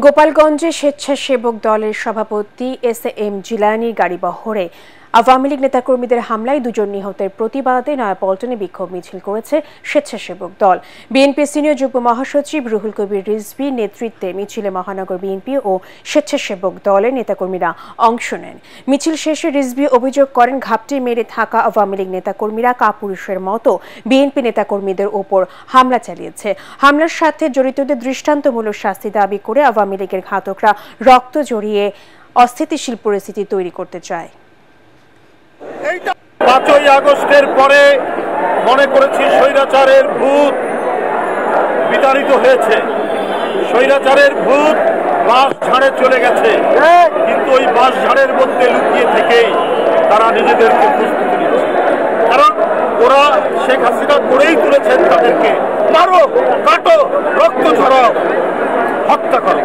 গোপালগঞ্জে স্বেচ্ছাসেবক দলের সভাপতি এস.এম. জিলানীর গাড়িবহরে আওয়ামী লীগ নেতাকর্মীদের হামলায় দুজন নিহতের প্রতিবাদে নয়াপল্টনে বিক্ষোভ মিছিল করেছে স্বেচ্ছাসেবক দল। বিএনপি সিনিয়র যুগ্ম মহাসচিব রুহুল কবির রিজভীর নেতৃত্বে মিছিলে মহানগর বিএনপি ও স্বেচ্ছাসেবক দলের নেতাকর্মীরা অংশ নেন। মিছিল শেষে রিজভী অভিযোগ করেন, ঘাপটি মেরে থাকা আওয়ামী লীগ নেতাকর্মীরা কাপুরুষের মতো বিএনপি নেতাকর্মীদের ওপর হামলা চালিয়েছে। হামলার সাথে জড়িতদের দৃষ্টান্তমূলক শাস্তি দাবি করে আওয়ামী লীগের ঘাতকরা রক্ত জড়িয়ে অস্থিতিশীল পরিস্থিতি তৈরি করতে চায়। 5ই আগস্টের পরে মনে করেছি স্বৈরাচারের ভূত বিতাড়িত হয়েছে, স্বৈরাচারের ভূত বাঁশ ঝাড়ে চলে গেছে, কিন্তু ওই বাঁশ ঝাড়ের মধ্যে লুকিয়ে থেকেই তারা নিজেদেরকে প্রস্তুতি নিচ্ছে। কারণ ওরা শেখ হাসিনা করেই তুলেছেন তাদেরকে মারো, কাটো, রক্ত ঝরাও, হত্যা করো।